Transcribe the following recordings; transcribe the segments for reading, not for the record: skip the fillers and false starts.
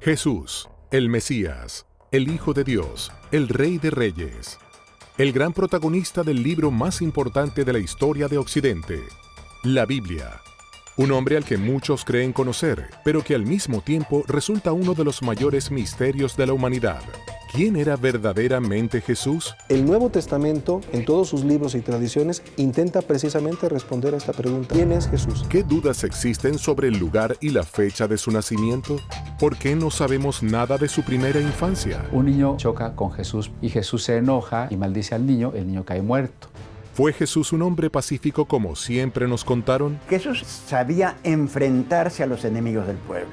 Jesús, el Mesías, el Hijo de Dios, el Rey de Reyes. El gran protagonista del libro más importante de la historia de Occidente, la Biblia. Un hombre al que muchos creen conocer, pero que al mismo tiempo resulta uno de los mayores misterios de la humanidad. ¿Quién era verdaderamente Jesús? El Nuevo Testamento, en todos sus libros y tradiciones, intenta precisamente responder a esta pregunta. ¿Quién es Jesús? ¿Qué dudas existen sobre el lugar y la fecha de su nacimiento? ¿Por qué no sabemos nada de su primera infancia? Un niño choca con Jesús y Jesús se enoja y maldice al niño, el niño cae muerto. ¿Fue Jesús un hombre pacífico como siempre nos contaron? Jesús sabía enfrentarse a los enemigos del pueblo.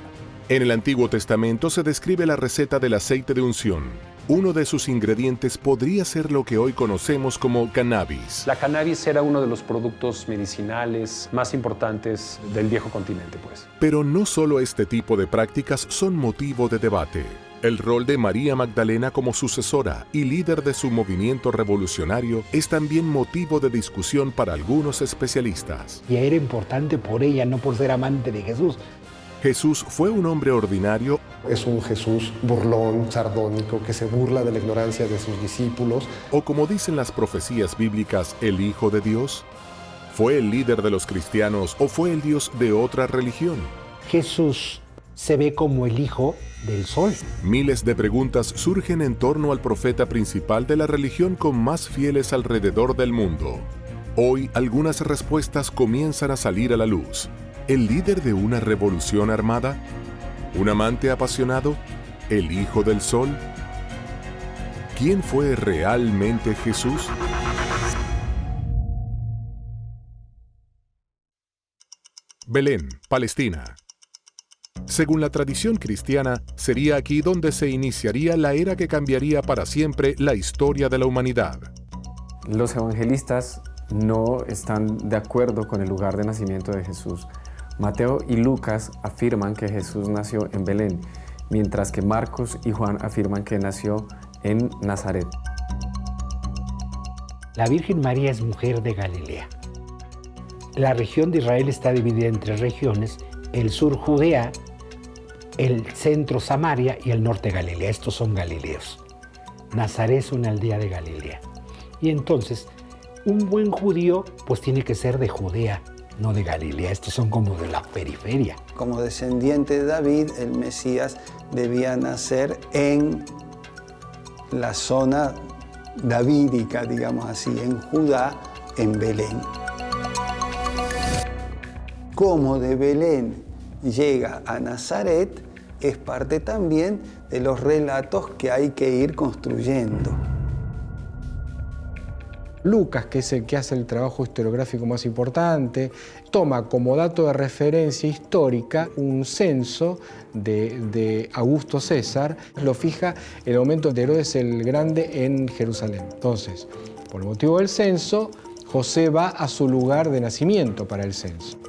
En el Antiguo Testamento se describe la receta del aceite de unción. Uno de sus ingredientes podría ser lo que hoy conocemos como cannabis. La cannabis era uno de los productos medicinales más importantes del viejo continente, pues. Pero no solo este tipo de prácticas son motivo de debate. El rol de María Magdalena como sucesora y líder de su movimiento revolucionario es también motivo de discusión para algunos especialistas. Y era importante por ella, no por ser amante de Jesús. ¿Jesús fue un hombre ordinario? Es un Jesús burlón, sardónico, que se burla de la ignorancia de sus discípulos. ¿O como dicen las profecías bíblicas, el Hijo de Dios? ¿Fue el líder de los cristianos o fue el Dios de otra religión? Jesús se ve como el hijo del sol. Miles de preguntas surgen en torno al profeta principal de la religión con más fieles alrededor del mundo. Hoy algunas respuestas comienzan a salir a la luz. ¿El líder de una revolución armada? ¿Un amante apasionado? ¿El hijo del sol? ¿Quién fue realmente Jesús? Belén, Palestina. Según la tradición cristiana, sería aquí donde se iniciaría la era que cambiaría para siempre la historia de la humanidad. Los evangelistas no están de acuerdo con el lugar de nacimiento de Jesús. Mateo y Lucas afirman que Jesús nació en Belén, mientras que Marcos y Juan afirman que nació en Nazaret. La Virgen María es mujer de Galilea. La región de Israel está dividida en tres regiones: el sur Judea, el centro Samaria y el norte Galilea. Estos son galileos. Nazaret es una aldea de Galilea. Y entonces, un buen judío pues tiene que ser de Judea, no de Galilea. Estos son como de la periferia. Como descendiente de David, el Mesías debía nacer en la zona davídica, digamos así, en Judá, en Belén. Como de Belén llega a Nazaret, es parte también de los relatos que hay que ir construyendo. Lucas, que es el que hace el trabajo historiográfico más importante, toma como dato de referencia histórica un censo de Augusto César, lo fija el aumento de Herodes el Grande en Jerusalén. Entonces, por el motivo del censo, José va a su lugar de nacimiento para el censo.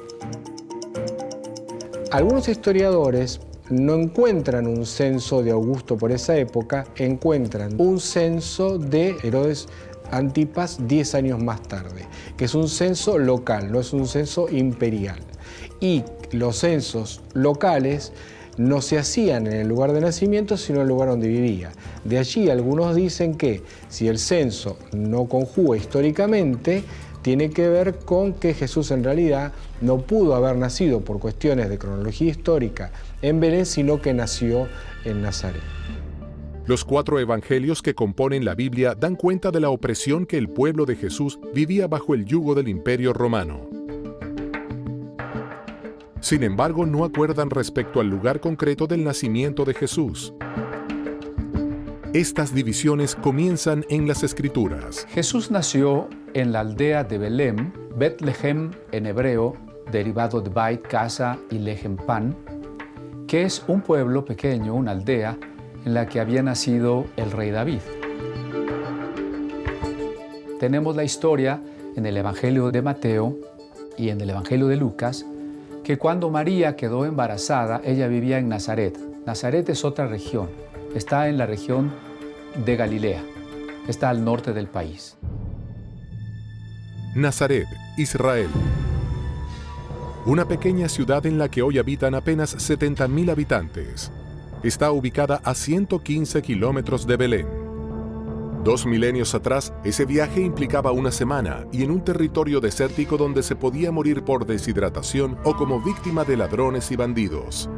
Algunos historiadores no encuentran un censo de Augusto por esa época, encuentran un censo de Herodes Antipas 10 años más tarde, que es un censo local, no es un censo imperial. Y los censos locales no se hacían en el lugar de nacimiento, sino en el lugar donde vivía. De allí algunos dicen que si el censo no conjuga históricamente, tiene que ver con que Jesús en realidad no pudo haber nacido por cuestiones de cronología histórica en Belén, sino que nació en Nazaret. Los 4 evangelios que componen la Biblia dan cuenta de la opresión que el pueblo de Jesús vivía bajo el yugo del Imperio Romano. Sin embargo, no acuerdan respecto al lugar concreto del nacimiento de Jesús. Estas divisiones comienzan en las Escrituras. Jesús nació en la aldea de Belén, Betlehem en hebreo, derivado de Beit, casa, y Lehem, pan, que es un pueblo pequeño, una aldea, en la que había nacido el rey David. Tenemos la historia en el Evangelio de Mateo y en el Evangelio de Lucas, que cuando María quedó embarazada, ella vivía en Nazaret. Nazaret es otra región, está en la región de Galilea, está al norte del país. Nazaret, Israel. Una pequeña ciudad en la que hoy habitan apenas 70.000 habitantes. está ubicada a 115 kilómetros de Belén. 2 milenios atrás, ese viaje implicaba una semana y en un territorio desértico donde se podía morir por deshidratación o como víctima de ladrones y bandidos.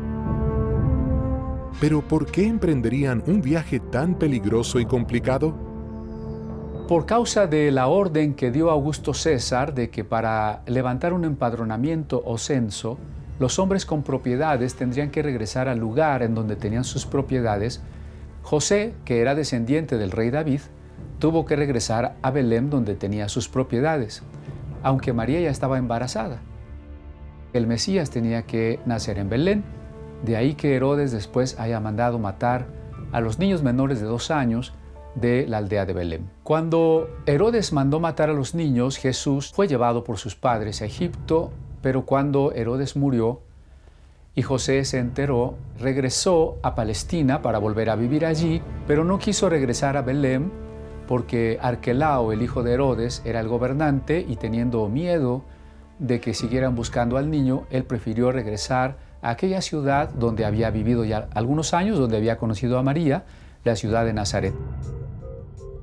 Pero ¿por qué emprenderían un viaje tan peligroso y complicado? Por causa de la orden que dio Augusto César de que para levantar un empadronamiento o censo, los hombres con propiedades tendrían que regresar al lugar en donde tenían sus propiedades, José, que era descendiente del rey David, tuvo que regresar a Belén donde tenía sus propiedades, aunque María ya estaba embarazada. El Mesías tenía que nacer en Belén, de ahí que Herodes después haya mandado matar a los niños menores de 2 años de la aldea de Belén. Cuando Herodes mandó matar a los niños, Jesús fue llevado por sus padres a Egipto, pero cuando Herodes murió y José se enteró, regresó a Palestina para volver a vivir allí, pero no quiso regresar a Belén porque Arquelao, el hijo de Herodes, era el gobernante y teniendo miedo de que siguieran buscando al niño, él prefirió regresar a aquella ciudad donde había vivido ya algunos años, donde había conocido a María, la ciudad de Nazaret.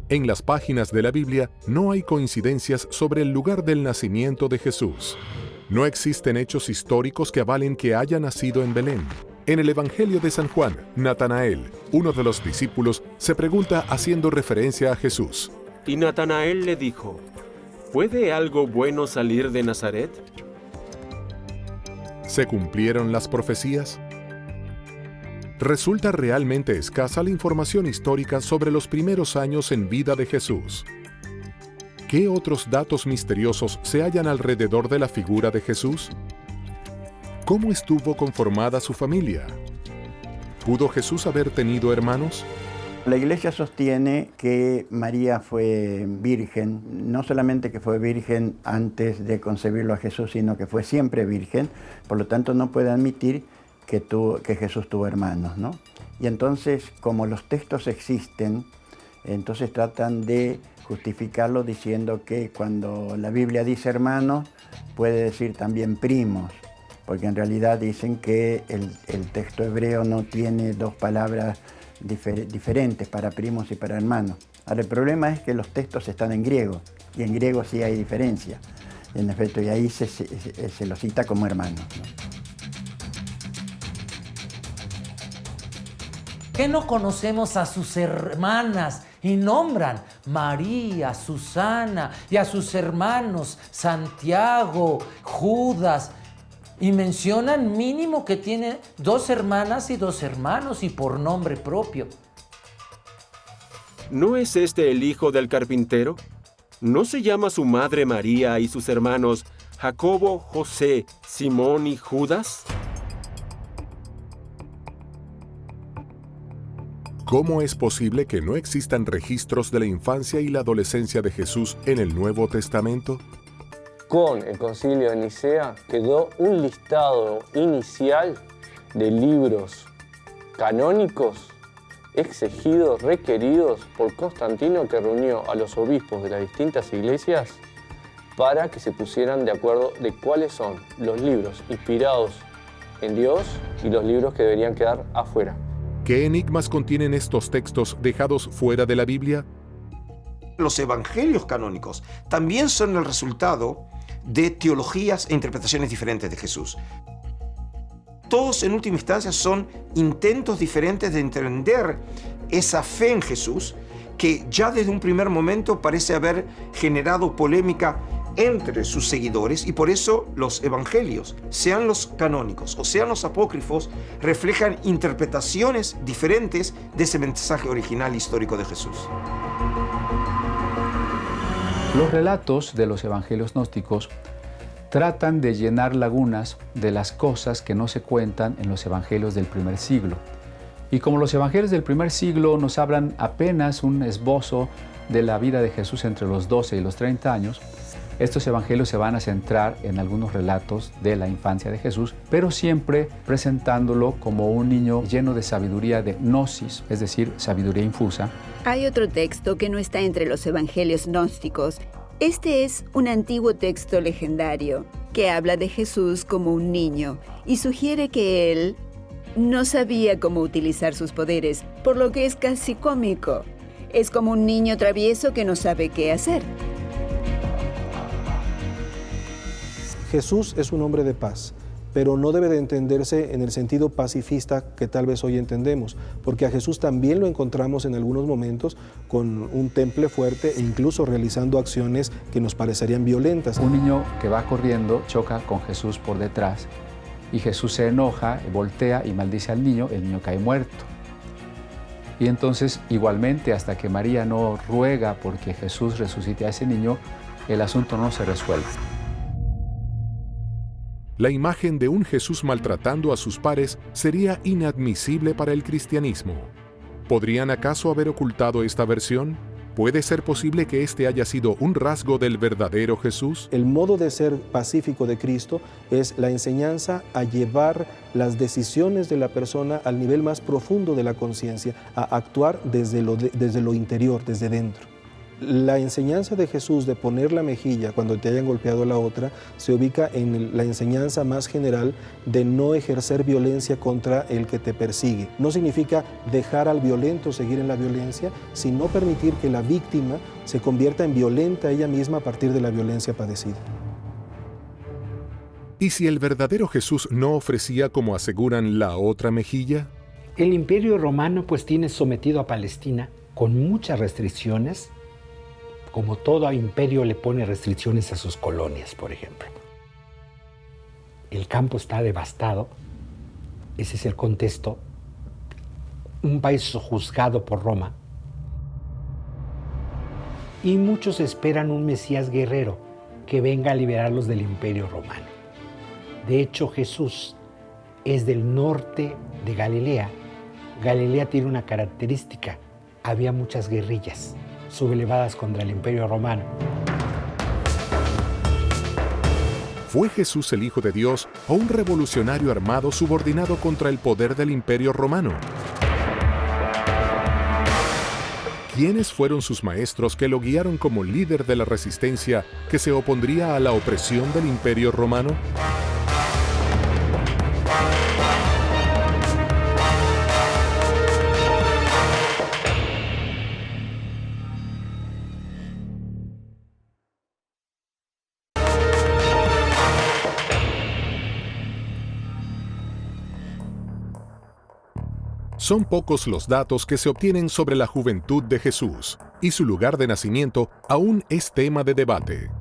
En las páginas de la Biblia no hay coincidencias sobre el lugar del nacimiento de Jesús. No existen hechos históricos que avalen que haya nacido en Belén. En el Evangelio de San Juan, Natanael, uno de los discípulos, se pregunta haciendo referencia a Jesús. Y Natanael le dijo, ¿puede algo bueno salir de Nazaret? ¿Se cumplieron las profecías? Resulta realmente escasa la información histórica sobre los primeros años en vida de Jesús. ¿Qué otros datos misteriosos se hallan alrededor de la figura de Jesús? ¿Cómo estuvo conformada su familia? ¿Pudo Jesús haber tenido hermanos? La Iglesia sostiene que María fue virgen, no solamente que fue virgen antes de concebirlo a Jesús, sino que fue siempre virgen, por lo tanto no puede admitir que Jesús tuvo hermanos, ¿no? Y entonces, como los textos existen, entonces tratan de justificarlo diciendo que cuando la Biblia dice hermanos, puede decir también primos, porque en realidad dicen que el texto hebreo no tiene 2 palabras diferentes para primos y para hermanos. Ahora, el problema es que los textos están en griego, y en griego sí hay diferencia, en efecto, y ahí se lo cita como hermanos, ¿no? ¿Qué no conocemos a sus hermanas? Y nombran María, Susana y a sus hermanos Santiago, Judas. Y mencionan mínimo que tiene 2 hermanas y 2 hermanos y por nombre propio. ¿No es este el hijo del carpintero? ¿No se llama su madre María y sus hermanos Jacobo, José, Simón y Judas? ¿Cómo es posible que no existan registros de la infancia y la adolescencia de Jesús en el Nuevo Testamento? Con el Concilio de Nicea quedó un listado inicial de libros canónicos exigidos, requeridos por Constantino, que reunió a los obispos de las distintas iglesias para que se pusieran de acuerdo de cuáles son los libros inspirados en Dios y los libros que deberían quedar afuera. ¿Qué enigmas contienen estos textos dejados fuera de la Biblia? Los evangelios canónicos también son el resultado de teologías e interpretaciones diferentes de Jesús. Todos en última instancia son intentos diferentes de entender esa fe en Jesús que ya desde un primer momento parece haber generado polémica entre sus seguidores, y por eso los evangelios, sean los canónicos o sean los apócrifos, reflejan interpretaciones diferentes de ese mensaje original histórico de Jesús. Los relatos de los evangelios gnósticos tratan de llenar lagunas de las cosas que no se cuentan en los evangelios del primer siglo. Y como los evangelios del primer siglo nos hablan apenas un esbozo de la vida de Jesús entre los 12 y los 30 años, estos evangelios se van a centrar en algunos relatos de la infancia de Jesús, pero siempre presentándolo como un niño lleno de sabiduría de gnosis, es decir, sabiduría infusa. Hay otro texto que no está entre los evangelios gnósticos. Este es un antiguo texto legendario que habla de Jesús como un niño y sugiere que él no sabía cómo utilizar sus poderes, por lo que es casi cómico. Es como un niño travieso que no sabe qué hacer. Jesús es un hombre de paz, pero no debe de entenderse en el sentido pacifista que tal vez hoy entendemos, porque a Jesús también lo encontramos en algunos momentos con un temple fuerte e incluso realizando acciones que nos parecerían violentas. Un niño que va corriendo choca con Jesús por detrás y Jesús se enoja, voltea y maldice al niño, el niño cae muerto. Y entonces, igualmente, hasta que María no ruega porque Jesús resucite a ese niño, el asunto no se resuelve. La imagen de un Jesús maltratando a sus pares sería inadmisible para el cristianismo. ¿Podrían acaso haber ocultado esta versión? ¿Puede ser posible que este haya sido un rasgo del verdadero Jesús? El modo de ser pacífico de Cristo es la enseñanza a llevar las decisiones de la persona al nivel más profundo de la conciencia, a actuar desde lo interior, desde dentro. La enseñanza de Jesús de poner la mejilla cuando te hayan golpeado la otra se ubica en la enseñanza más general de no ejercer violencia contra el que te persigue. No significa dejar al violento seguir en la violencia, sino permitir que la víctima se convierta en violenta ella misma a partir de la violencia padecida. ¿Y si el verdadero Jesús no ofrecía, como aseguran, la otra mejilla? El Imperio Romano pues tiene sometido a Palestina con muchas restricciones. Como todo imperio le pone restricciones a sus colonias, por ejemplo. El campo está devastado, ese es el contexto. Un país juzgado por Roma. Y muchos esperan un Mesías guerrero que venga a liberarlos del Imperio Romano. De hecho, Jesús es del norte de Galilea. Galilea tiene una característica, había muchas guerrillas sublevadas contra el Imperio Romano. ¿Fue Jesús el Hijo de Dios o un revolucionario armado subordinado contra el poder del Imperio Romano? ¿Quiénes fueron sus maestros que lo guiaron como líder de la resistencia que se opondría a la opresión del Imperio Romano? Son pocos los datos que se obtienen sobre la juventud de Jesús, y su lugar de nacimiento aún es tema de debate.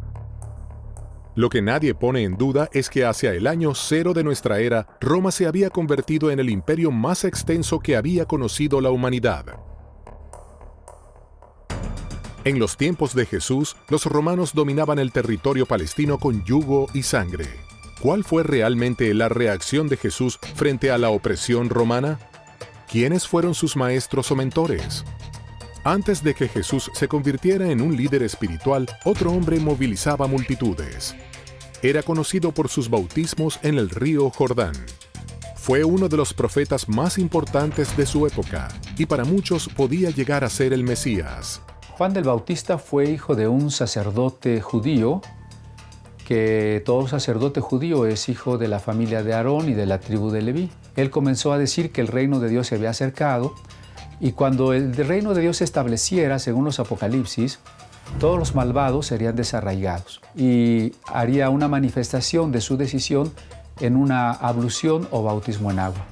Lo que nadie pone en duda es que hacia el año 0 de nuestra era, Roma se había convertido en el imperio más extenso que había conocido la humanidad. En los tiempos de Jesús, los romanos dominaban el territorio palestino con yugo y sangre. ¿Cuál fue realmente la reacción de Jesús frente a la opresión romana? ¿Quiénes fueron sus maestros o mentores? Antes de que Jesús se convirtiera en un líder espiritual, otro hombre movilizaba multitudes. Era conocido por sus bautismos en el río Jordán. Fue uno de los profetas más importantes de su época, y para muchos podía llegar a ser el Mesías. Juan el Bautista fue hijo de un sacerdote judío, que todo sacerdote judío es hijo de la familia de Aarón y de la tribu de Leví. Él comenzó a decir que el reino de Dios se había acercado, y cuando el reino de Dios se estableciera, según los Apocalipsis, todos los malvados serían desarraigados y haría una manifestación de su decisión en una ablución o bautismo en agua.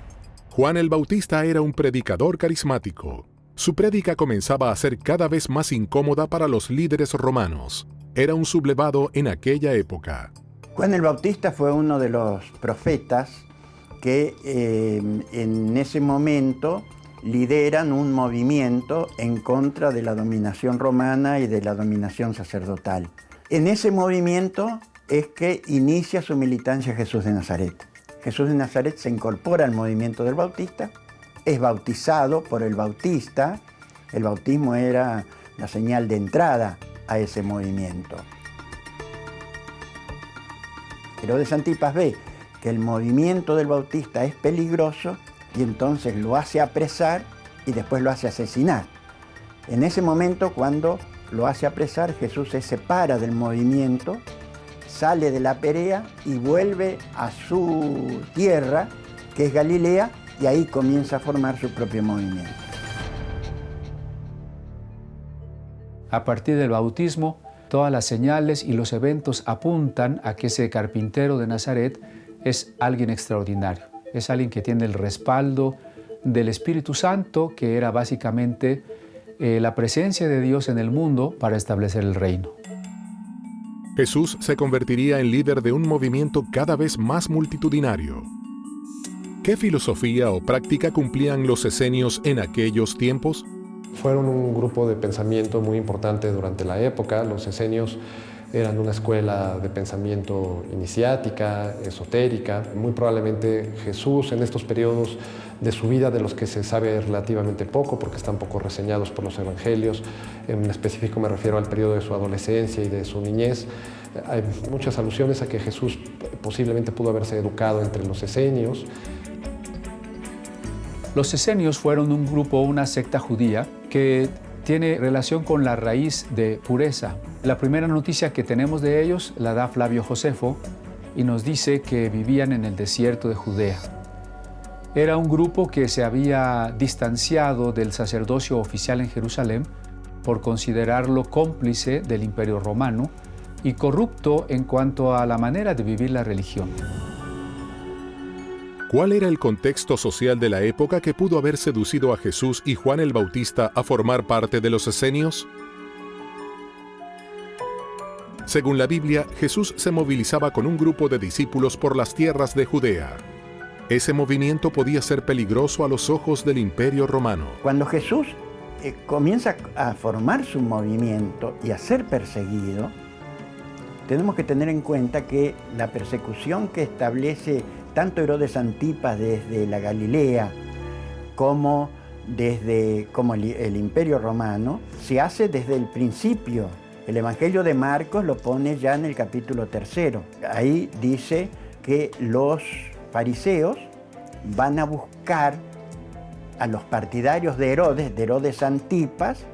Juan el Bautista era un predicador carismático. Su prédica comenzaba a ser cada vez más incómoda para los líderes romanos. Era un sublevado en aquella época. Juan el Bautista fue uno de los profetas que en ese momento lideran un movimiento en contra de la dominación romana y de la dominación sacerdotal. En ese movimiento es que inicia su militancia Jesús de Nazaret. Jesús de Nazaret se incorpora al movimiento del Bautista, es bautizado por el Bautista. El bautismo era la señal de entrada a ese movimiento. Herodes Antipas ve que el movimiento del Bautista es peligroso y entonces lo hace apresar y después lo hace asesinar. En ese momento, cuando lo hace apresar, Jesús se separa del movimiento, sale de la Perea y vuelve a su tierra, que es Galilea, y ahí comienza a formar su propio movimiento. A partir del bautismo, todas las señales y los eventos apuntan a que ese carpintero de Nazaret es alguien extraordinario. Es alguien que tiene el respaldo del Espíritu Santo, que era básicamente la presencia de Dios en el mundo para establecer el reino. Jesús se convertiría en líder de un movimiento cada vez más multitudinario. ¿Qué filosofía o práctica cumplían los esenios en aquellos tiempos? Fueron un grupo de pensamiento muy importante durante la época. Los esenios eran una escuela de pensamiento iniciática, esotérica. Muy probablemente Jesús en estos periodos de su vida, de los que se sabe relativamente poco porque están poco reseñados por los evangelios, en específico me refiero al periodo de su adolescencia y de su niñez, hay muchas alusiones a que Jesús posiblemente pudo haberse educado entre los esenios. Los esenios fueron un grupo, una secta judía que tiene relación con la raíz de pureza. La primera noticia que tenemos de ellos la da Flavio Josefo y nos dice que vivían en el desierto de Judea. Era un grupo que se había distanciado del sacerdocio oficial en Jerusalén por considerarlo cómplice del Imperio Romano y corrupto en cuanto a la manera de vivir la religión. ¿Cuál era el contexto social de la época que pudo haber seducido a Jesús y Juan el Bautista a formar parte de los esenios? Según la Biblia, Jesús se movilizaba con un grupo de discípulos por las tierras de Judea. Ese movimiento podía ser peligroso a los ojos del Imperio Romano. Cuando Jesús comienza a formar su movimiento y a ser perseguido, tenemos que tener en cuenta que la persecución que establece tanto Herodes Antipas desde la Galilea como el Imperio Romano, se hace desde el principio. El Evangelio de Marcos lo pone ya en el capítulo 3. Ahí dice que los fariseos van a buscar a los partidarios de Herodes Antipas,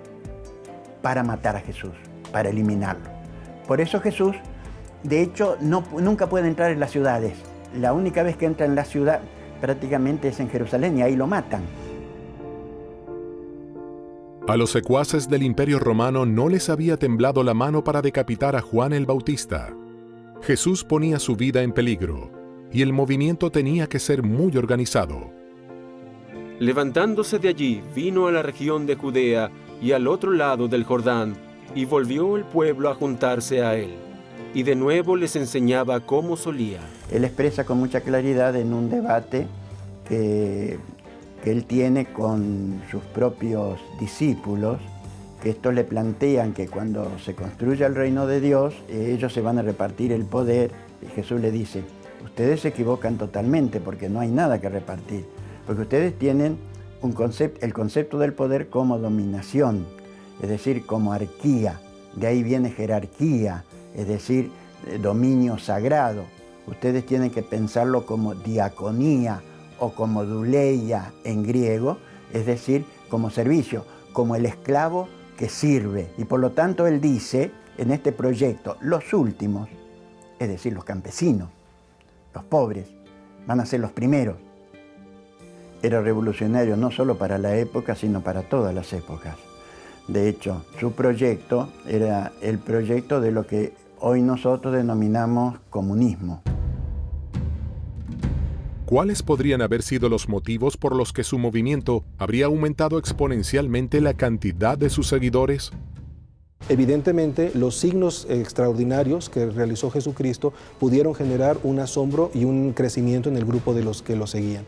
para matar a Jesús, para eliminarlo. Por eso Jesús, de hecho, nunca puede entrar en las ciudades. La única vez que entra en la ciudad prácticamente es en Jerusalén y ahí lo matan. A los secuaces del Imperio Romano no les había temblado la mano para decapitar a Juan el Bautista. Jesús ponía su vida en peligro y el movimiento tenía que ser muy organizado. Levantándose de allí, vino a la región de Judea y al otro lado del Jordán, y volvió el pueblo a juntarse a él. Y de nuevo les enseñaba como solía. Él expresa con mucha claridad en un debate que él tiene con sus propios discípulos, que estos le plantean que cuando se construya el reino de Dios, ellos se van a repartir el poder. Y Jesús le dice, ustedes se equivocan totalmente porque no hay nada que repartir. Porque ustedes tienen el concepto del poder como dominación, es decir, como arquía. De ahí viene jerarquía, es decir, dominio sagrado. Ustedes tienen que pensarlo como diaconía o como duleia en griego, es decir, como servicio, como el esclavo que sirve. Y por lo tanto él dice, en este proyecto, los últimos, es decir, los campesinos, los pobres, van a ser los primeros. Era revolucionario no solo para la época, sino para todas las épocas. De hecho, su proyecto era el proyecto de lo que hoy nosotros denominamos comunismo. ¿Cuáles podrían haber sido los motivos por los que su movimiento habría aumentado exponencialmente la cantidad de sus seguidores? Evidentemente, los signos extraordinarios que realizó Jesucristo pudieron generar un asombro y un crecimiento en el grupo de los que lo seguían.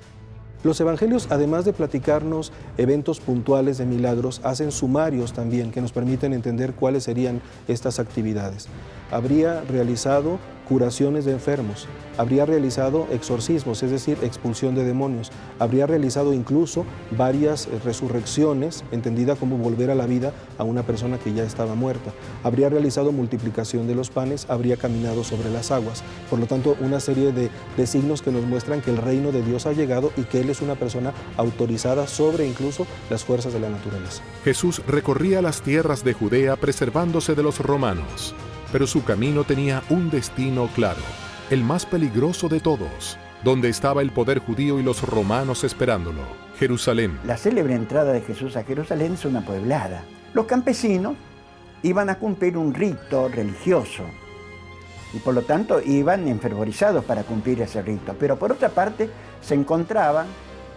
Los evangelios, además de platicarnos eventos puntuales de milagros, hacen sumarios también que nos permiten entender cuáles serían estas actividades. Habría realizado curaciones de enfermos, habría realizado exorcismos, es decir, expulsión de demonios, habría realizado incluso varias resurrecciones, entendida como volver a la vida a una persona que ya estaba muerta, habría realizado multiplicación de los panes, habría caminado sobre las aguas. Por lo tanto, una serie de signos que nos muestran que el reino de Dios ha llegado y que Él es una persona autorizada sobre incluso las fuerzas de la naturaleza. Jesús recorría las tierras de Judea preservándose de los romanos, pero su camino tenía un destino claro, el más peligroso de todos, donde estaba el poder judío y los romanos esperándolo, Jerusalén. La célebre entrada de Jesús a Jerusalén es una pueblada. Los campesinos iban a cumplir un rito religioso y por lo tanto iban enfervorizados para cumplir ese rito. Pero por otra parte se encontraban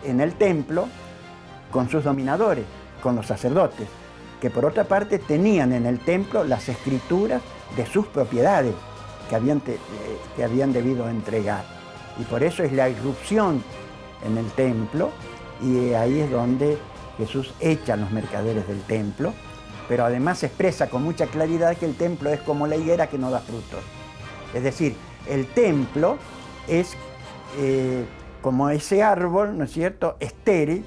en el templo con sus dominadores, con los sacerdotes, que por otra parte tenían en el templo las escrituras de sus propiedades que habían debido entregar. Y por eso es la irrupción en el templo, y ahí es donde Jesús echa a los mercaderes del templo, pero además expresa con mucha claridad que el templo es como la higuera que no da frutos. Es decir, el templo es como ese árbol, ¿no es cierto?, estéril,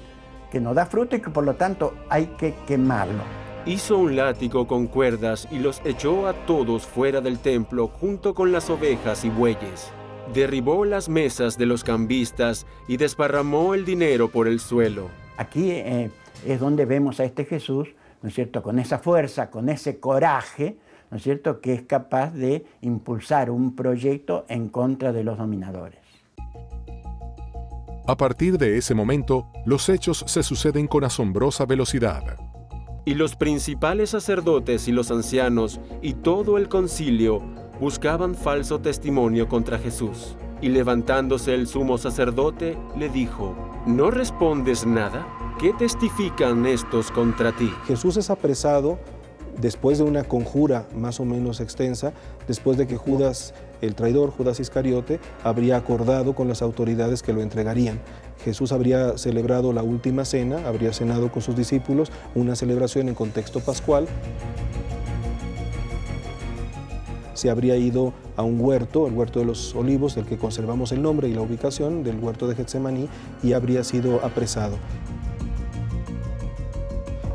que no da fruto y que por lo tanto hay que quemarlo. Hizo un látigo con cuerdas y los echó a todos fuera del templo junto con las ovejas y bueyes. Derribó las mesas de los cambistas y desparramó el dinero por el suelo. Aquí es donde vemos a este Jesús, ¿no es cierto?, con esa fuerza, con ese coraje, ¿no es cierto?, que es capaz de impulsar un proyecto en contra de los dominadores. A partir de ese momento, los hechos se suceden con asombrosa velocidad. Y los principales sacerdotes y los ancianos y todo el concilio buscaban falso testimonio contra Jesús. Y levantándose el sumo sacerdote, le dijo: ¿No respondes nada? ¿Qué testifican estos contra ti? Jesús es apresado después de una conjura más o menos extensa, después de que Judas, el traidor, Judas Iscariote, habría acordado con las autoridades que lo entregarían. Jesús habría celebrado la última cena, habría cenado con sus discípulos, una celebración en contexto pascual. Se habría ido a un huerto, el huerto de los olivos, del que conservamos el nombre y la ubicación, del huerto de Getsemaní, y habría sido apresado.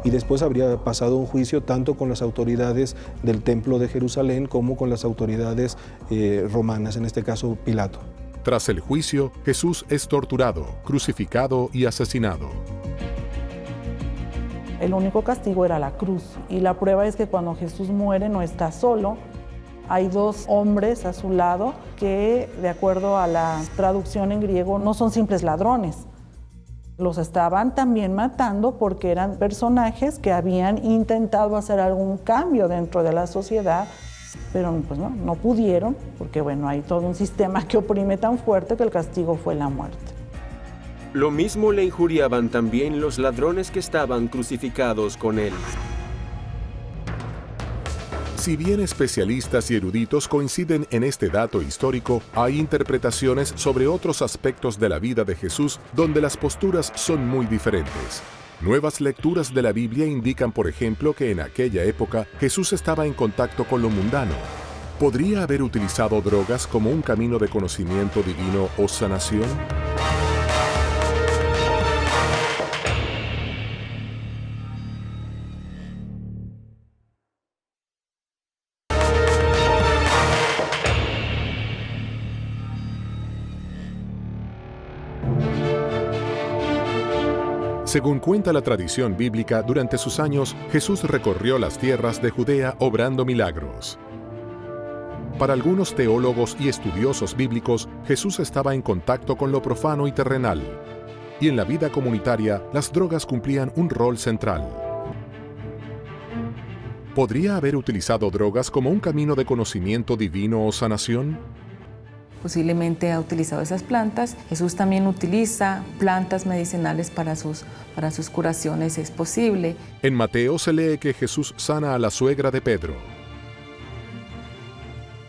Y después habría pasado un juicio tanto con las autoridades del Templo de Jerusalén como con las autoridades romanas, en este caso Pilato. Tras el juicio, Jesús es torturado, crucificado y asesinado. El único castigo era la cruz, y la prueba es que cuando Jesús muere no está solo. Hay dos hombres a su lado que, de acuerdo a la traducción en griego, no son simples ladrones. Los estaban también matando porque eran personajes que habían intentado hacer algún cambio dentro de la sociedad, pero pues no pudieron, porque bueno, hay todo un sistema que oprime tan fuerte que el castigo fue la muerte. Lo mismo le injuriaban también los ladrones que estaban crucificados con él. Si bien especialistas y eruditos coinciden en este dato histórico, hay interpretaciones sobre otros aspectos de la vida de Jesús donde las posturas son muy diferentes. Nuevas lecturas de la Biblia indican, por ejemplo, que en aquella época Jesús estaba en contacto con lo mundano. ¿Podría haber utilizado drogas como un camino de conocimiento divino o sanación? Según cuenta la tradición bíblica, durante sus años, Jesús recorrió las tierras de Judea obrando milagros. Para algunos teólogos y estudiosos bíblicos, Jesús estaba en contacto con lo profano y terrenal, y en la vida comunitaria, las drogas cumplían un rol central. ¿Podría haber utilizado drogas como un camino de conocimiento divino o sanación? Posiblemente ha utilizado esas plantas. Jesús también utiliza plantas medicinales para sus curaciones, es posible. En Mateo se lee que Jesús sana a la suegra de Pedro.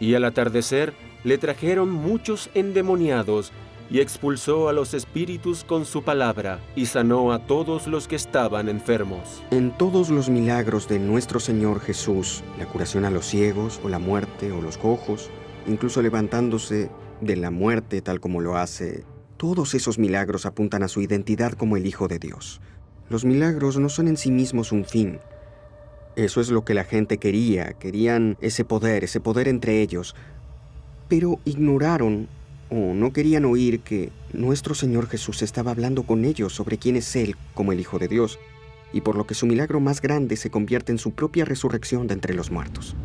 Y al atardecer le trajeron muchos endemoniados y expulsó a los espíritus con su palabra y sanó a todos los que estaban enfermos. En todos los milagros de nuestro Señor Jesús, la curación a los ciegos o la muerte o los cojos, incluso levantándose de la muerte tal como lo hace, todos esos milagros apuntan a su identidad como el Hijo de Dios. Los milagros no son en sí mismos un fin. Eso es lo que la gente querían ese poder entre ellos, pero ignoraron o no querían oír que nuestro Señor Jesús estaba hablando con ellos sobre quién es Él como el Hijo de Dios, y por lo que su milagro más grande se convierte en su propia resurrección de entre los muertos.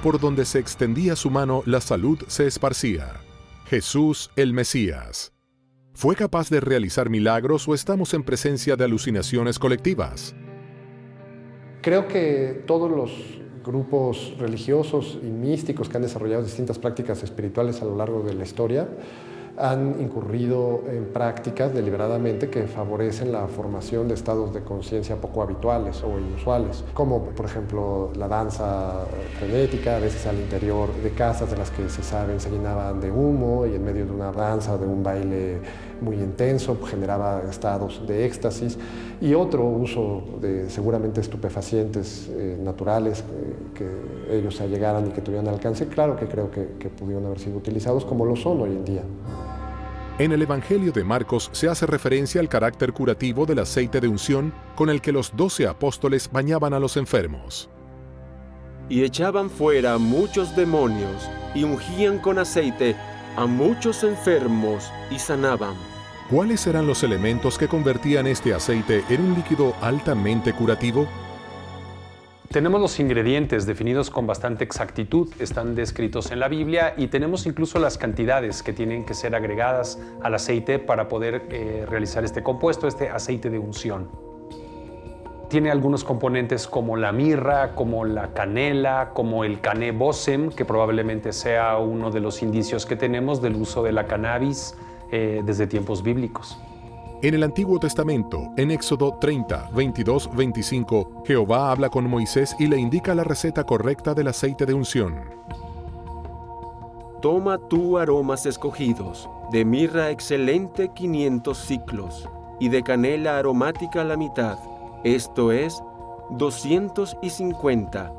por donde se extendía su mano la salud se esparcía. Jesús el Mesías. ¿Fue capaz de realizar milagros o estamos en presencia de alucinaciones colectivas? Creo que todos los grupos religiosos y místicos que han desarrollado distintas prácticas espirituales a lo largo de la historia han incurrido en prácticas deliberadamente que favorecen la formación de estados de conciencia poco habituales o inusuales, como por ejemplo la danza frenética, a veces al interior de casas de las que se saben se llenaban de humo y en medio de una danza, de un baile muy intenso, generaba estados de éxtasis, y otro uso de seguramente estupefacientes naturales que ellos se allegaran y que tuvieran alcance. Claro que creo que pudieron haber sido utilizados como lo son hoy en día. En el Evangelio de Marcos se hace referencia al carácter curativo del aceite de unción con el que los 12 apóstoles bañaban a los enfermos. Y echaban fuera muchos demonios y ungían con aceite a muchos enfermos y sanaban. ¿Cuáles eran los elementos que convertían este aceite en un líquido altamente curativo? Tenemos los ingredientes definidos con bastante exactitud, están descritos en la Biblia, y tenemos incluso las cantidades que tienen que ser agregadas al aceite para poder realizar este compuesto, este aceite de unción. Tiene algunos componentes como la mirra, como la canela, como el cané bosem, que probablemente sea uno de los indicios que tenemos del uso de la cannabis desde tiempos bíblicos. En el Antiguo Testamento, en Éxodo 30, 22, 25, Jehová habla con Moisés y le indica la receta correcta del aceite de unción. Toma tú aromas escogidos, de mirra excelente 500 siclos, y de canela aromática la mitad, esto es, 250,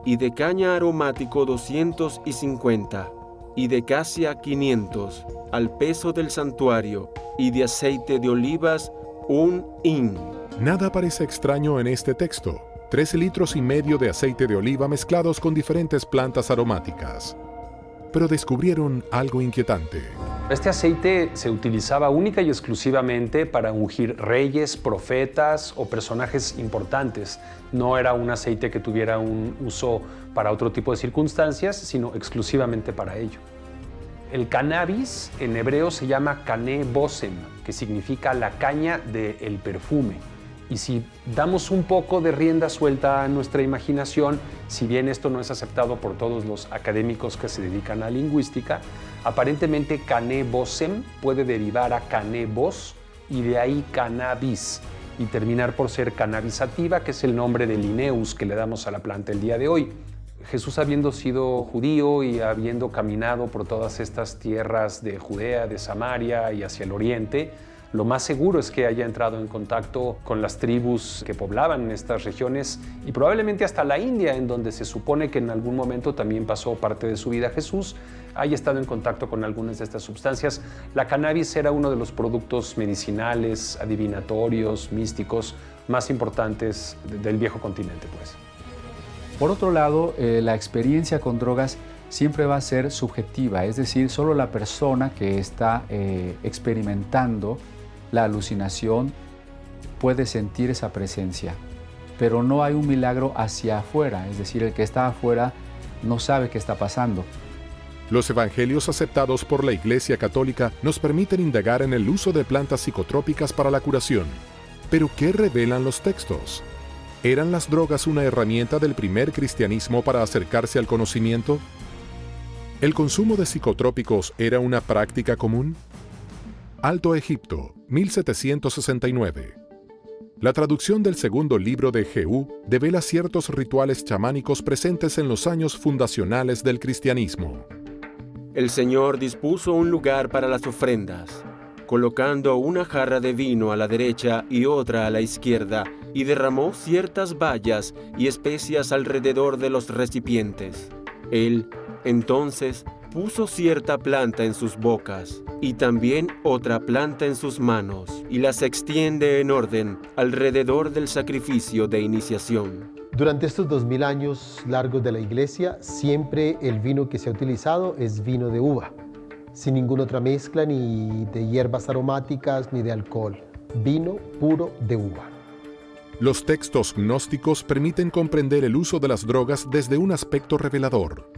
y de caña aromático 250, y de casia 500, al peso del santuario, y de aceite de olivas 1 hin. Nada parece extraño en este texto. 3,5 litros de aceite de oliva mezclados con diferentes plantas aromáticas. Pero descubrieron algo inquietante. Este aceite se utilizaba única y exclusivamente para ungir reyes, profetas o personajes importantes. No era un aceite que tuviera un uso para otro tipo de circunstancias, sino exclusivamente para ello. El cannabis en hebreo se llama cané bosem, que significa la caña del perfume. Y si damos un poco de rienda suelta a nuestra imaginación, si bien esto no es aceptado por todos los académicos que se dedican a lingüística, aparentemente cané bosem puede derivar a cané bos y de ahí cannabis y terminar por ser cannabis sativa, que es el nombre de Linnaeus que le damos a la planta el día de hoy. Jesús, habiendo sido judío y habiendo caminado por todas estas tierras de Judea, de Samaria y hacia el oriente, lo más seguro es que haya entrado en contacto con las tribus que poblaban estas regiones y probablemente hasta la India, en donde se supone que en algún momento también pasó parte de su vida Jesús, haya estado en contacto con algunas de estas sustancias. La cannabis era uno de los productos medicinales, adivinatorios, místicos más importantes del viejo continente, pues. Por otro lado, la experiencia con drogas siempre va a ser subjetiva, es decir, solo la persona que está experimentando la alucinación puede sentir esa presencia, pero no hay un milagro hacia afuera, es decir, el que está afuera no sabe qué está pasando. Los evangelios aceptados por la Iglesia Católica nos permiten indagar en el uso de plantas psicotrópicas para la curación. ¿Pero qué revelan los textos? ¿Eran las drogas una herramienta del primer cristianismo para acercarse al conocimiento? ¿El consumo de psicotrópicos era una práctica común? Alto Egipto, 1769. La traducción del segundo libro de Jehú devela ciertos rituales chamánicos presentes en los años fundacionales del cristianismo. El Señor dispuso un lugar para las ofrendas, colocando una jarra de vino a la derecha y otra a la izquierda, y derramó ciertas bayas y especias alrededor de los recipientes. Él, entonces, puso cierta planta en sus bocas, y también otra planta en sus manos, y las extiende en orden alrededor del sacrificio de iniciación. Durante estos 2000 años largos de la Iglesia, siempre el vino que se ha utilizado es vino de uva, sin ninguna otra mezcla ni de hierbas aromáticas ni de alcohol, vino puro de uva. Los textos gnósticos permiten comprender el uso de las drogas desde un aspecto revelador.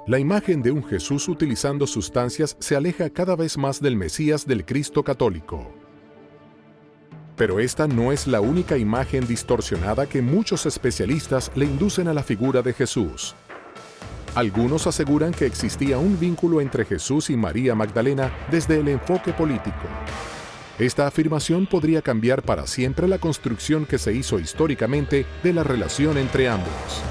La imagen de un Jesús utilizando sustancias se aleja cada vez más del Mesías del Cristo católico. Pero esta no es la única imagen distorsionada que muchos especialistas le inducen a la figura de Jesús. Algunos aseguran que existía un vínculo entre Jesús y María Magdalena desde el enfoque político. Esta afirmación podría cambiar para siempre la construcción que se hizo históricamente de la relación entre ambos.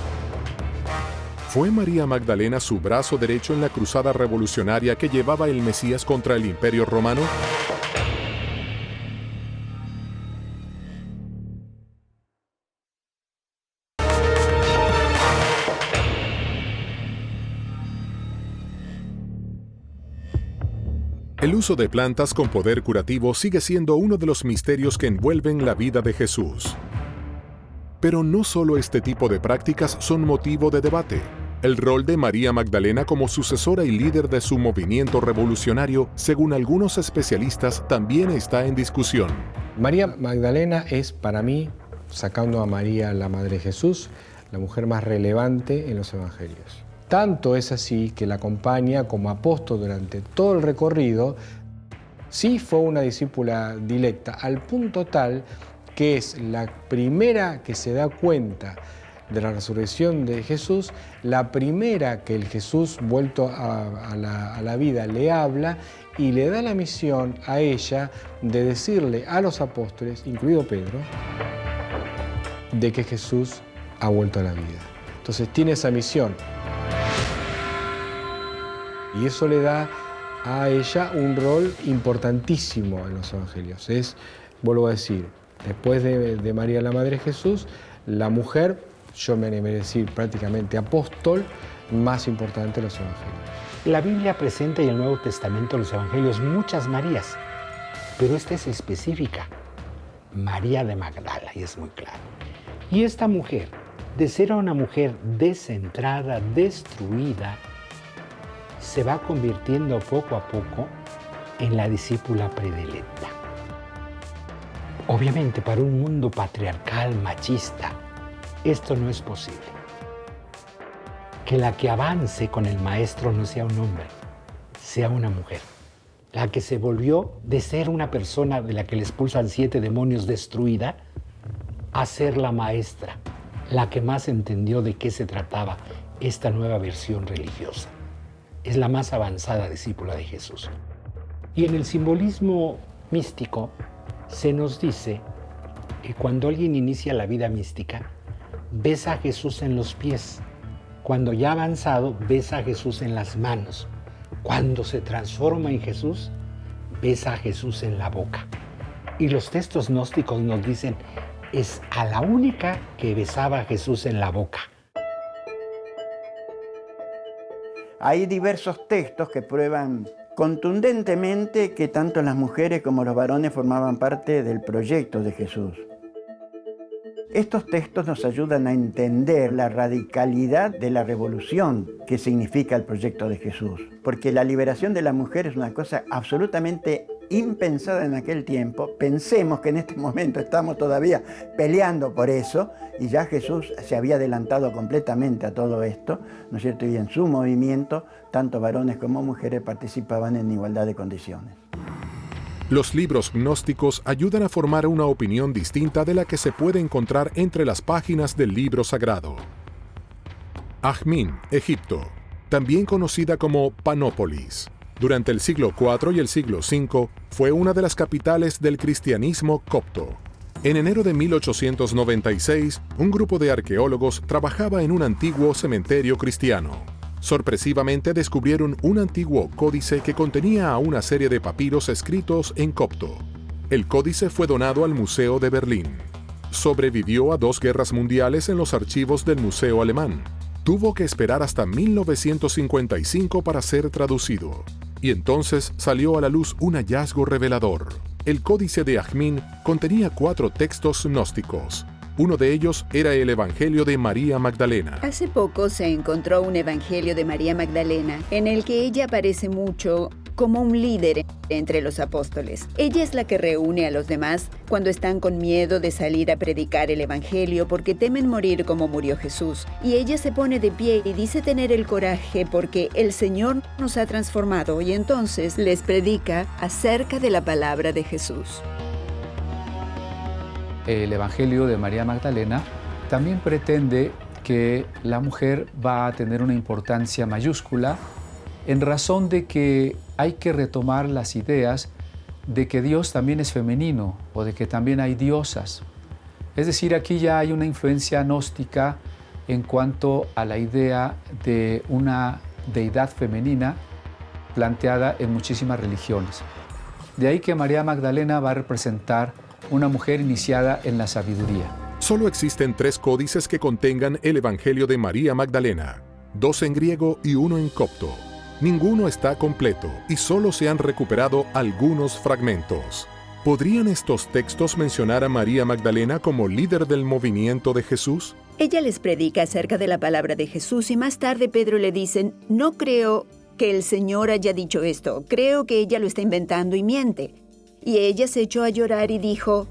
¿Fue María Magdalena su brazo derecho en la cruzada revolucionaria que llevaba el Mesías contra el Imperio Romano? El uso de plantas con poder curativo sigue siendo uno de los misterios que envuelven la vida de Jesús. Pero no solo este tipo de prácticas son motivo de debate. El rol de María Magdalena como sucesora y líder de su movimiento revolucionario, según algunos especialistas, también está en discusión. María Magdalena es, para mí, sacando a María, la Madre de Jesús, la mujer más relevante en los evangelios. Tanto es así que la acompaña como apóstol durante todo el recorrido. Sí fue una discípula dilecta, al punto tal que es la primera que se da cuenta de la resurrección de Jesús, la primera que el Jesús vuelto a la vida le habla y le da la misión a ella de decirle a los apóstoles, incluido Pedro, de que Jesús ha vuelto a la vida. Entonces tiene esa misión. Y eso le da a ella un rol importantísimo en los evangelios. Es, vuelvo a decir, después de María la Madre de Jesús, la mujer, yo me animé a decir prácticamente apóstol, más importante de los evangelios. La Biblia presenta en el Nuevo Testamento, los evangelios, muchas Marías, pero esta es específica, María de Magdala, y es muy claro. Y esta mujer, de ser una mujer descentrada, destruida, se va convirtiendo poco a poco en la discípula predilecta. Obviamente, para un mundo patriarcal, machista, esto no es posible. Que la que avance con el maestro no sea un hombre, sea una mujer. La que se volvió de ser una persona de la que le expulsan 7 demonios destruida, a ser la maestra, la que más entendió de qué se trataba esta nueva versión religiosa. Es la más avanzada discípula de Jesús. Y en el simbolismo místico se nos dice que cuando alguien inicia la vida mística, besa a Jesús en los pies. Cuando ya ha avanzado, besa a Jesús en las manos. Cuando se transforma en Jesús, besa a Jesús en la boca. Y los textos gnósticos nos dicen, es a la única que besaba a Jesús en la boca. Hay diversos textos que prueban contundentemente que tanto las mujeres como los varones formaban parte del proyecto de Jesús. Estos textos nos ayudan a entender la radicalidad de la revolución que significa el proyecto de Jesús, porque la liberación de la mujer es una cosa absolutamente impensada en aquel tiempo. Pensemos que en este momento estamos todavía peleando por eso y ya Jesús se había adelantado completamente a todo esto, ¿no es cierto? Y en su movimiento, tanto varones como mujeres participaban en igualdad de condiciones. Los libros gnósticos ayudan a formar una opinión distinta de la que se puede encontrar entre las páginas del libro sagrado. Ajmin, Egipto, también conocida como Panópolis, durante el siglo IV y el siglo V, fue una de las capitales del cristianismo copto. En enero de 1896, un grupo de arqueólogos trabajaba en un antiguo cementerio cristiano. Sorpresivamente descubrieron un antiguo códice que contenía una serie de papiros escritos en copto. El códice fue donado al Museo de Berlín. Sobrevivió a 2 guerras mundiales en los archivos del Museo Alemán. Tuvo que esperar hasta 1955 para ser traducido. Y entonces salió a la luz un hallazgo revelador. El códice de Ajmin contenía 4 textos gnósticos. Uno de ellos era el Evangelio de María Magdalena. Hace poco se encontró un Evangelio de María Magdalena en el que ella aparece mucho como un líder entre los apóstoles. Ella es la que reúne a los demás cuando están con miedo de salir a predicar el Evangelio porque temen morir como murió Jesús. Y ella se pone de pie y dice tener el coraje porque el Señor nos ha transformado, y entonces les predica acerca de la palabra de Jesús. El Evangelio de María Magdalena también pretende que la mujer va a tener una importancia mayúscula en razón de que hay que retomar las ideas de que Dios también es femenino o de que también hay diosas. Es decir, aquí ya hay una influencia gnóstica en cuanto a la idea de una deidad femenina planteada en muchísimas religiones. De ahí que María Magdalena va a representar una mujer iniciada en la sabiduría. Solo existen 3 códices que contengan el Evangelio de María Magdalena, 2 en griego y 1 en copto. Ninguno está completo y solo se han recuperado algunos fragmentos. ¿Podrían estos textos mencionar a María Magdalena como líder del movimiento de Jesús? Ella les predica acerca de la palabra de Jesús y más tarde Pedro le dicen, no creo que el Señor haya dicho esto, creo que ella lo está inventando y miente. Y ella se echó a llorar y dijo,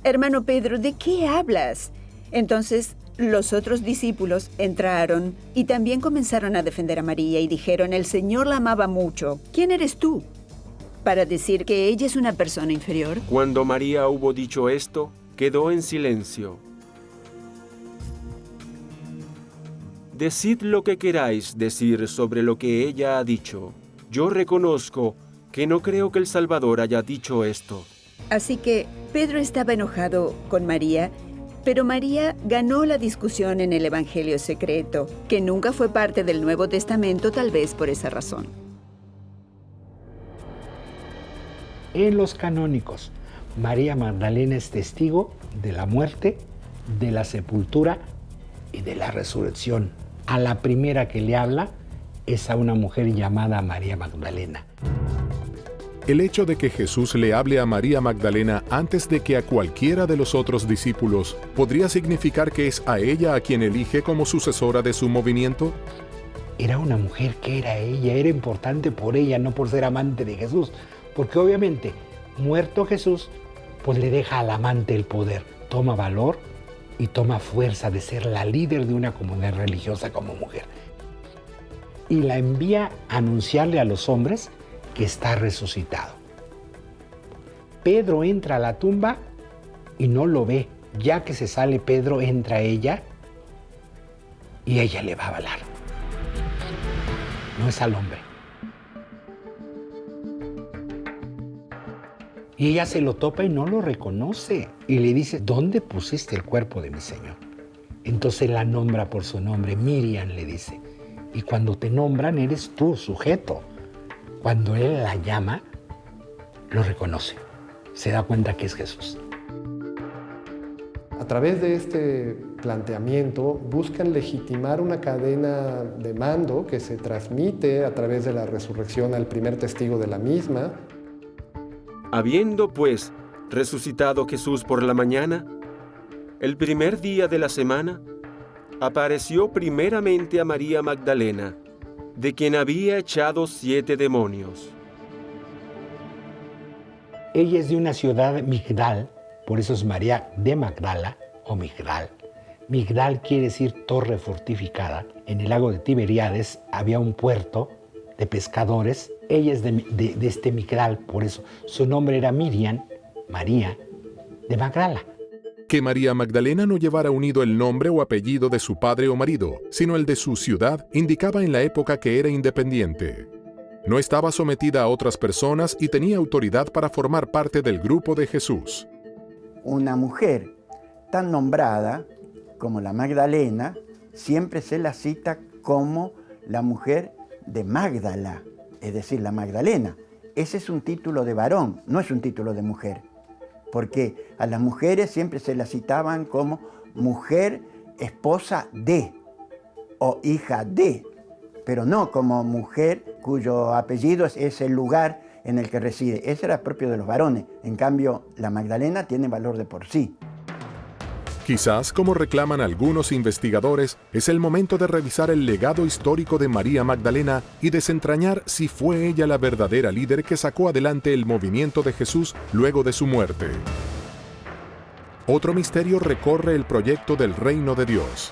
hermano Pedro, ¿de qué hablas? Entonces los otros discípulos entraron y también comenzaron a defender a María y dijeron, el Señor la amaba mucho. ¿Quién eres tú para decir que ella es una persona inferior? Cuando María hubo dicho esto, quedó en silencio. Decid lo que queráis decir sobre lo que ella ha dicho. Yo reconozco que no creo que el Salvador haya dicho esto. Así que Pedro estaba enojado con María, pero María ganó la discusión en el Evangelio secreto, que nunca fue parte del Nuevo Testamento, tal vez por esa razón. En los canónicos, María Magdalena es testigo de la muerte, de la sepultura y de la resurrección. A la primera que le habla es a una mujer llamada María Magdalena. El hecho de que Jesús le hable a María Magdalena antes de que a cualquiera de los otros discípulos podría significar que es a ella a quien elige como sucesora de su movimiento. Era una mujer que era ella, era importante por ella, no por ser amante de Jesús. Porque obviamente, muerto Jesús, pues le deja al amante el poder. Toma valor y toma fuerza de ser la líder de una comunidad religiosa como mujer. Y la envía a anunciarle a los hombres que está resucitado. Pedro entra a la tumba y no lo ve. Ya que se sale Pedro, entra ella y ella le va a hablar. No es al hombre. Y ella se lo topa y no lo reconoce. Y le dice, ¿dónde pusiste el cuerpo de mi Señor? Entonces la nombra por su nombre, Miriam le dice. Y cuando te nombran, eres tú, sujeto. Cuando él la llama, lo reconoce. Se da cuenta que es Jesús. A través de este planteamiento buscan legitimar una cadena de mando que se transmite a través de la resurrección al primer testigo de la misma. Habiendo, pues, resucitado Jesús por la mañana, el primer día de la semana, apareció primeramente a María Magdalena, de quien había echado 7 demonios. Ella es de una ciudad Migdal, por eso es María de Magdala o Migdal. Migdal quiere decir torre fortificada. En el lago de Tiberíades había un puerto de pescadores. Ella es de este Migdal, por eso su nombre era Miriam, María de Magdala. Que María Magdalena no llevara unido el nombre o apellido de su padre o marido, sino el de su ciudad, indicaba en la época que era independiente. No estaba sometida a otras personas y tenía autoridad para formar parte del grupo de Jesús. Una mujer tan nombrada como la Magdalena siempre se la cita como la mujer de Magdala, es decir, la Magdalena. Ese es un título de varón, no es un título de mujer. Porque a las mujeres siempre se las citaban como mujer, esposa de o hija de, pero no como mujer cuyo apellido es el lugar en el que reside. Ese era propio de los varones. En cambio, la Magdalena tiene valor de por sí. Quizás, como reclaman algunos investigadores, es el momento de revisar el legado histórico de María Magdalena y desentrañar si fue ella la verdadera líder que sacó adelante el movimiento de Jesús luego de su muerte. Otro misterio recorre el proyecto del reino de Dios.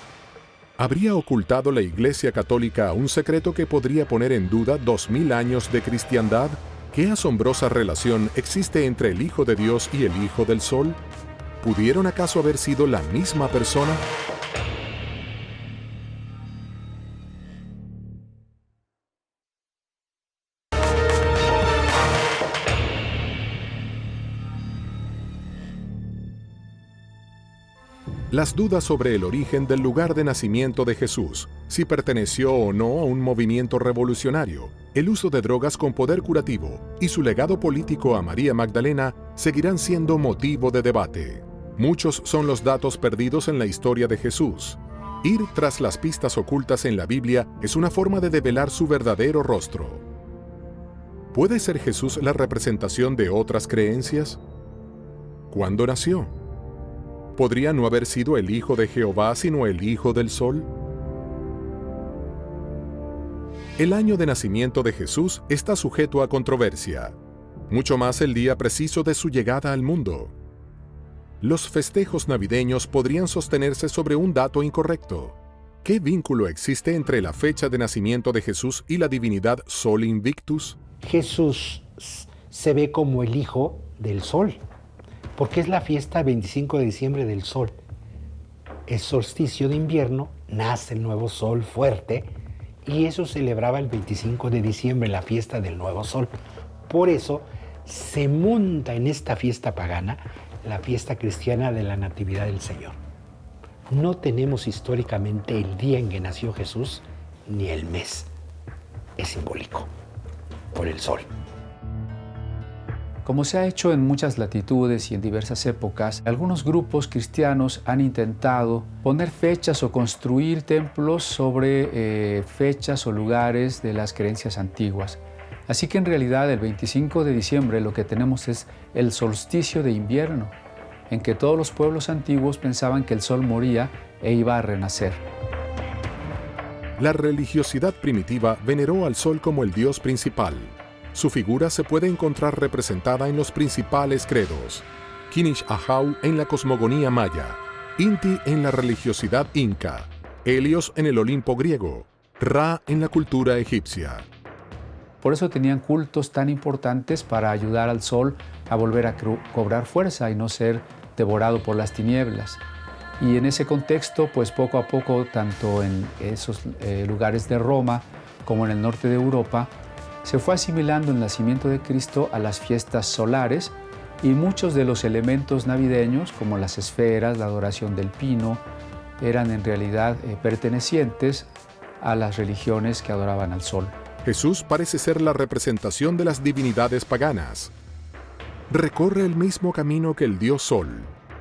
¿Habría ocultado la Iglesia Católica un secreto que podría poner en duda 2000 años de cristiandad? ¿Qué asombrosa relación existe entre el Hijo de Dios y el Hijo del Sol? ¿Pudieron acaso haber sido la misma persona? Las dudas sobre el origen del lugar de nacimiento de Jesús, si perteneció o no a un movimiento revolucionario, el uso de drogas con poder curativo y su legado político a María Magdalena seguirán siendo motivo de debate. Muchos son los datos perdidos en la historia de Jesús. Ir tras las pistas ocultas en la Biblia es una forma de develar su verdadero rostro. ¿Puede ser Jesús la representación de otras creencias? ¿Cuándo nació? ¿Podría no haber sido el Hijo de Jehová sino el Hijo del Sol? El año de nacimiento de Jesús está sujeto a controversia, mucho más el día preciso de su llegada al mundo. Los festejos navideños podrían sostenerse sobre un dato incorrecto. ¿Qué vínculo existe entre la fecha de nacimiento de Jesús y la divinidad Sol Invictus? Jesús se ve como el Hijo del Sol, porque es la fiesta 25 de diciembre del Sol. Es solsticio de invierno, nace el nuevo Sol fuerte, y eso celebraba el 25 de diciembre, la fiesta del nuevo Sol. Por eso se monta en esta fiesta pagana la fiesta cristiana de la Natividad del Señor. No tenemos históricamente el día en que nació Jesús, ni el mes. Es simbólico, por el sol. Como se ha hecho en muchas latitudes y en diversas épocas, algunos grupos cristianos han intentado poner fechas o construir templos sobre fechas o lugares de las creencias antiguas. Así que en realidad el 25 de diciembre lo que tenemos es el solsticio de invierno, en que todos los pueblos antiguos pensaban que el sol moría e iba a renacer. La religiosidad primitiva veneró al sol como el dios principal. Su figura se puede encontrar representada en los principales credos: Kinish Ahau en la cosmogonía maya, Inti en la religiosidad inca, Helios en el Olimpo griego, Ra en la cultura egipcia. Por eso tenían cultos tan importantes para ayudar al sol a volver a cobrar fuerza y no ser devorado por las tinieblas. Y en ese contexto, pues poco a poco, tanto en esos lugares de Roma como en el norte de Europa, se fue asimilando el nacimiento de Cristo a las fiestas solares, y muchos de los elementos navideños, como las esferas, la adoración del pino, eran en realidad pertenecientes a las religiones que adoraban al sol. Jesús parece ser la representación de las divinidades paganas. Recorre el mismo camino que el dios Sol.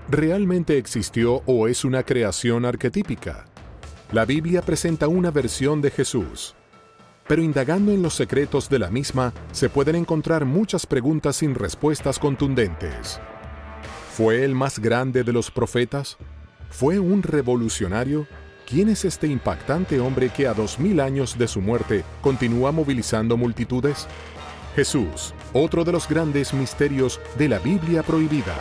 ¿Realmente existió o es una creación arquetípica? La Biblia presenta una versión de Jesús, pero indagando en los secretos de la misma, se pueden encontrar muchas preguntas sin respuestas contundentes. ¿Fue el más grande de los profetas? ¿Fue un revolucionario? ¿Quién es este impactante hombre que a 2000 años de su muerte continúa movilizando multitudes? Jesús, otro de los grandes misterios de la Biblia prohibida.